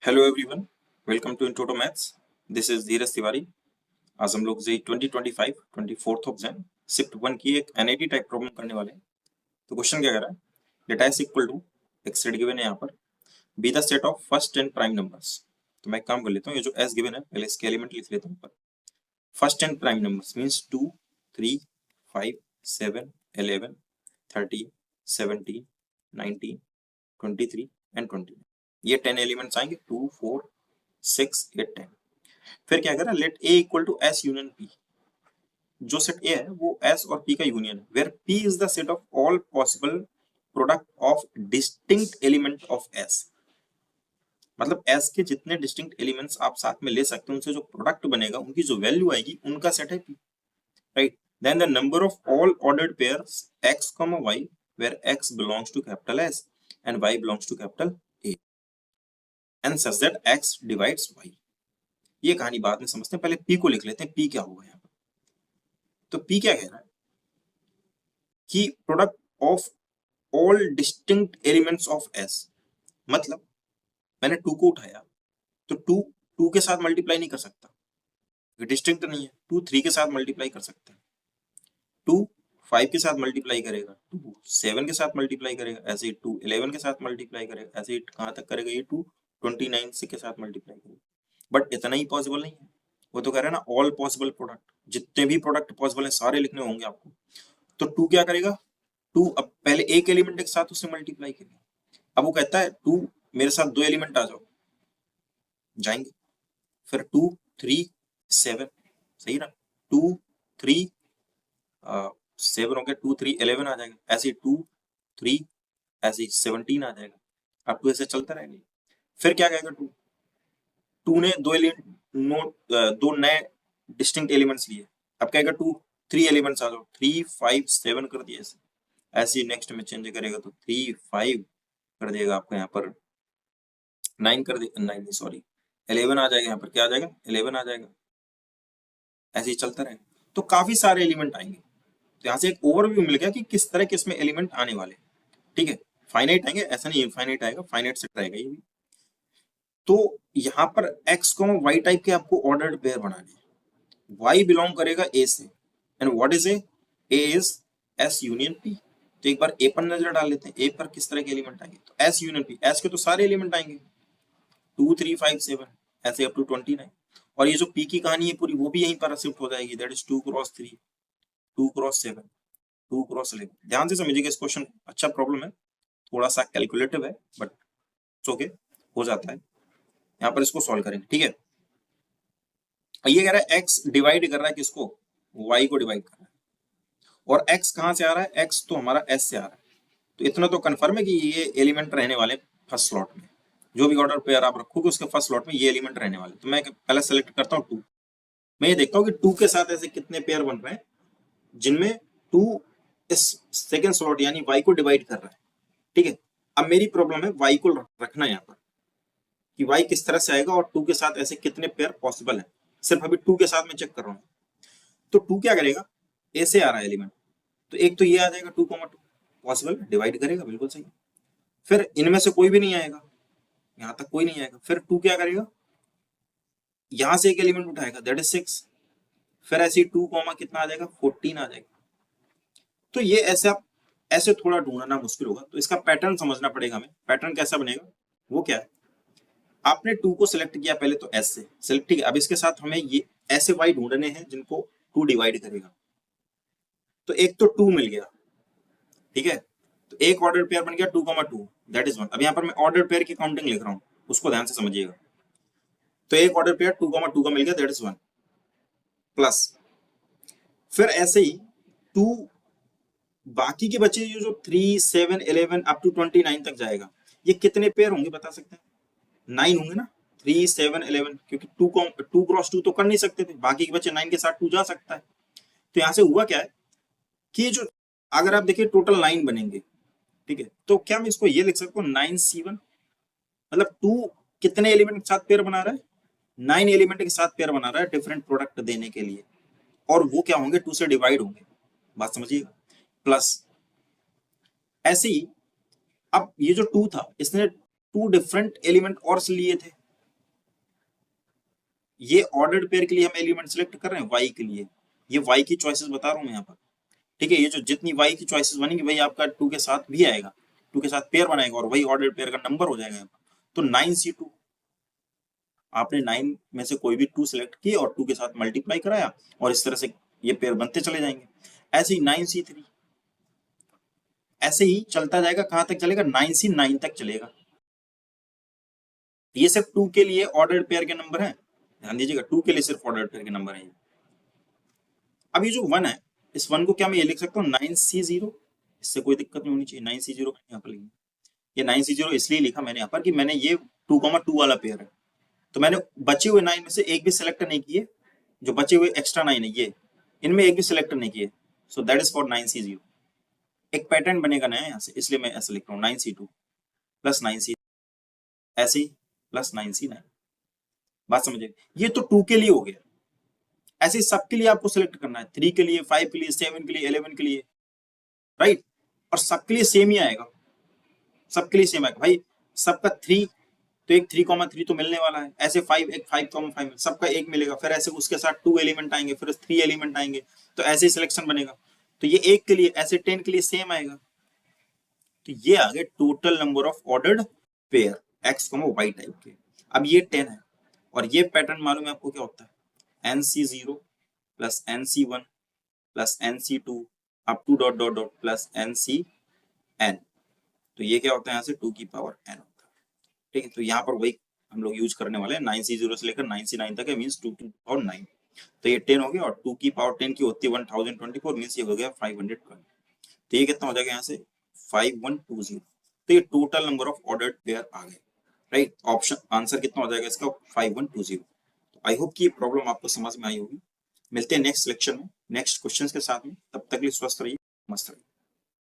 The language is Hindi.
Hello everyone, welcome to intro to maths. This is Dheeraj Tiwari. आज हम लोग जी 2025 24th ऑफ जैन शिफ्ट 1 की एक एनआईटी टाइप प्रॉब्लम करने वाले हैं। तो क्वेश्चन क्या कह रहा है, data is equal to X set given है यहाँ पर, B the set of first 10 prime numbers. तो मैं एक काम कर लेता हूँ, ये जो एस गिवन है पहले इसके एलिमेंट लिख लेता हूँ ऊपर। First 10 prime numbers means 2 3 5 7 11 13 17 19 23 and 29। ये 10 एलिमेंट्स आएंगे, 2 4 6 8 10। फिर क्या करें, let A equal to S union P. जो सेट ए है वो एस और पी का यूनियन है, where P is the set of all possible product of distinct element of S. मतलब एस के जितने डिस्टिंक्ट एलिमेंट्स आप साथ में ले सकते हैं, उनसे जो प्रोडक्ट बनेगा, उनकी जो वैल्यू आएगी, उनका सेट है P, right. Then the number of all ordered pairs X, Y, where X belongs to capital S and Y belongs to capital A, and such that X divides Y. ये कहानी बाद में समझते हैं, पहले पी को लिख लेते हैं। पी क्या होगा यहाँ पर? तो पी क्या कह रहा है कि product of all distinct elements of S. मतलब मैंने 2 को उठाया तो 2 के साथ मल्टीप्लाई नहीं कर सकता, डिस्टिंक्ट नहीं है। 2 3 के साथ मल्टीप्लाई कर सकता है, 2 5 के साथ मल्टीप्लाई करेगा, 2 7 के साथ मल्टीप्लाई करेगा, ऐसे ही 2 11 के साथ मल्टीप्लाई करेगा, ऐसे ही कहां तक करेगा, ये 2 29 के साथ मल्टीप्लाई करेगा। बट इतना ही पॉसिबल नहीं है, वो तो कह रहा है ना ऑल पॉसिबल प्रोडक्ट, जितने भी प्रोडक्ट पॉसिबल है सारे लिखने होंगे आपको। तो 2 क्या करेगा, 2 अब पहले एक एलिमेंट के साथ उससे मल्टीप्लाई करेगा। अब वो कहता है 2 मेरे साथ 2 एलिमेंट आ जाओ, जाएंगे। फिर 2 3 7, सही ना, 2 3 7 हो गया, 2 3 11 आ जाएगा, ऐसे 2 3 ऐसे 17 आ जाएगा। अब 2 ऐसे चलता रहेगा। फिर क्या कहेगा, 2 ने दो नए डिस्टिंक्ट एलिमेंट्स लिए। अब कहेगा 2 3 एलिमेंट्स आ जाओ, 3 5 7 कर दिए ऐसे। ऐसे नेक्स्ट में चेंज करेगा तो 3 5 कर देगा, आपको यहाँ पर 9 कर दे, 9 सॉरी 11 आ जाएगा। यहाँ पर क्या आ जाएगा, 11 आ जाएगा। ऐसे ही चलता रहेगा, तो काफी सारे एलिमेंट आएंगे। तो यहाँ से एक ओवरव्यू मिल गया कि किस तरह के इसमें एलिमेंट आने वाले, ठीक है। फाइनाइट आएंगे, ऐसा नहीं इनफाइनाइट आएगा, फाइनाइट सेट रहेगा ये भी। तो यहाँ पर एक्स को वाई टाइप के आपको ऑर्डर्ड पेयर बनाने हैं। वाई बिलोंग करेगा ए से, and what is a is S union P. तो एक बार ए पर नजर डाल लेते हैं, ए पर किस तरह के एलिमेंट आएंगे। तो एस यूनियन पी, एस के तो सारे एलिमेंट आएंगे, 2 3 5 7 ऐसे अप टू 29। और ये जो पी की कहानी है पूरी, वो भी यहीं पर शिफ्ट हो जाएगी, that is 2 cross 3 2 cross 7 2 cross 11। ध्यान से समझिएगा इस क्वेश्चन, अच्छा प्रॉब्लम है, थोड़ा सा कैलकुलेटिव है, बट ओके, हो जाता है। यहाँ पर इसको सॉल्व करेंगे, ठीक है। ये कह रहा है एक्स डिवाइड कर रहा है किसको, वाई को डिवाइड कर रहा है। और एक्स कहां से आ रहा है, एक्स तो हमारा एस से आ रहा है। तो इतना तो कंफर्म है कि ये एलिमेंट रहने वाले फर्स्ट स्लॉट में। जो भी ऑर्डर पेयर आप रखोगे उसके फर्स्ट स्लॉट में ये एलिमेंट रहने वाले। तो मैं पहले सेलेक्ट करता हूँ 2। मैं ये देखता हूँ कि 2 के साथ ऐसे कितने पेयर बन रहे हैं जिनमें 2 इस सेकेंड स्लॉट यानी वाई को डिवाइड कर रहा है, ठीक है। अब मेरी प्रॉब्लम है वाई को रखना यहाँ पर, कि वाई किस तरह से आएगा और 2 के साथ ऐसे कितने पेयर पॉसिबल है। सिर्फ अभी 2 के साथ मैं चेक कर रहा हूँ। तो 2 क्या करेगा, ए से आ रहा है एलिमेंट, तो एक तो ये आ जाएगा 2,2 पॉसिबल, डिवाइड करेगा, बिल्कुल सही। फिर इनमें से कोई भी नहीं आएगा, यहां तक कोई नहीं आएगा। फिर 2 क्या करेगा, यहां से एक एलिमेंट उठाएगा, दैट इज 6। फिर ऐसे 2 कितना आ जाएगा, 14 आ जाएगा। तो ये ऐसे थोड़ा ढूंढना मुश्किल होगा, तो इसका पैटर्न समझना पड़ेगा हमें। पैटर्न कैसा बनेगा, वो क्या है, आपने 2 को सिलेक्ट किया पहले तो एस से सिलेक्ट, ठीक है। अब इसके साथ हमें ये ऐसे वाई ढूंढने हैं जिनको 2 डिवाइड करेगा। तो एक तो 2 मिल गया, ठीक है। तो एक ऑर्डर पेयर बन गया 2,2, दैट इज 1। अब यहाँ पर मैं ऑर्डर पेयर की काउंटिंग लिख रहा हूँ, उसको ध्यान से समझिएगा। तो एक ऑर्डर पेयर 2,2 का मिल गया, दैट इज 1 प्लस। फिर ऐसे ही 2 बाकी के बचे जो 3 7 11 अप टू 29 तक जाएगा, ये कितने पेयर होंगे बता सकते हैं, 9 होंगे ना, 3 7 11, क्योंकि 2 क्रॉस 2 तो कर नहीं सकते थे, बाकी के बचे 9 के साथ 2 जा सकता है। तो यहां से हुआ क्या है कि जो अगर आप देखिए टोटल 9 बनेंगे, ठीक है। तो क्या मैं इसको ये लिख सकता हूँ 9C1, मतलब 2 कितने एलिमेंट के साथ पेयर बना रहा है, 9 एलिमेंट के साथ पेयर बना रहा है डिफरेंट प्रोडक्ट देने के लिए। और वो क्या होंगे, 2 से डिवाइड होंगे, बात समझिएगा। प्लस ऐसे ही अब ये जो 2 था, इसने 2 डिफरेंट एलिमेंट और लिए थे, ये ऑर्डर्ड पेयर के लिए हम एलिमेंट सेलेक्ट कर रहे हैं y के लिए, ये y की चॉइसेस बता रहा हूँ मैं यहाँ पर, ठीक है। ये जो जितनी y की चॉइसेस बनेंगी वही आपका 2 के साथ भी आएगा, 2 के साथ पेयर बनाएगा और वही ऑर्डर्ड पेयर का नंबर हो जाएगा यहाँ पर। तो 9c2, आपने 9 में से कोई भी 2 सिलेक्ट किए और 2 के साथ मल्टीप्लाई कराया और इस तरह से ये पेयर बनते चले जाएंगे। ऐसे ही 9c3, ऐसे ही चलता जाएगा, कहां तक चलेगा, 9c 9 तक चलेगा। ये सिर्फ 2 के लिए ऑर्डर्ड पेयर के नंबर हैं, ध्यान दीजिएगा 2 के लिए सिर्फ ऑर्डर्ड पेयर के नंबर हैं। अब ये जो 1 है, इस 1 को क्या मैं ये लिख सकता हूँ 9c0, इससे कोई दिक्कत नहीं होनी चाहिए। 9c0 यहाँ पर लिखा, ये 9c0 इसलिए लिखा मैंने यहाँ पर कि मैंने ये 2,2 वाला पेयर है, तो मैंने बचे हुए 9 में से एक भी सिलेक्ट नहीं किए, जो बचे हुए एक्स्ट्रा 9 है ये, इनमें एक भी सिलेक्ट नहीं किए, so that is for 9c0। एक पैटर्न बनेगा नया यहाँ से, इसलिए मैं ऐसे लिख रहा हूँ 9c2 प्लस 9c, ऐसे ही प्लस 9c9। बात समझिए, ये तो 2 के लिए हो गया। ऐसे ही सबके लिए आपको सिलेक्ट करना है, 3 के लिए, 5 के लिए, 7 के लिए, 11 के लिए, राइट। और सबके लिए सेम ही आएगा, सबके लिए सेम आएगा भाई। सबका 3 तो एक 3,3 तो मिलने वाला है, ऐसे 5 एक 5,5 सबका एक मिलेगा, फिर ऐसे उसके साथ 2 एलिमेंट आएंगे, फिर 3 एलिमेंट आएंगे, तो ऐसे ही सिलेक्शन बनेगा। तो ये 1 के लिए, ऐसे 10 के लिए सेम आएगा। तो ये आ गए total number of ordered pair x, y type के। अब ये 10 है और ये पैटर्न मालूम है आपको क्या होता है, nc0 plus nc1 plus nc2 up to dot dot dot plus ncn। तो ये क्या होता है, यहाँ से 2 की पावर n होता है, ठीक है। तो यहाँ पर वही हम लोग यूज करने वाले हैं, 9c0 से लेकर 9c9 तक है, मीन्स 2 की पावर 9। तो ये 10 हो गया और 2 की पावर 10 की होती है 1024, मीन्स ये हो गया 520। तो ये कितना हो जाएगा यहाँ से 5120। तो ये total number of ordered pair आ गए, राइट। ऑप्शन आंसर कितना हो जाएगा इसका 5120। तो आई होप कि ये प्रॉब्लम आपको समझ में आई होगी। मिलते हैं नेक्स्ट लेक्चर में नेक्स्ट क्वेश्चंस के साथ में, तब तक के लिए स्वस्थ रहिए, मस्त रहिए।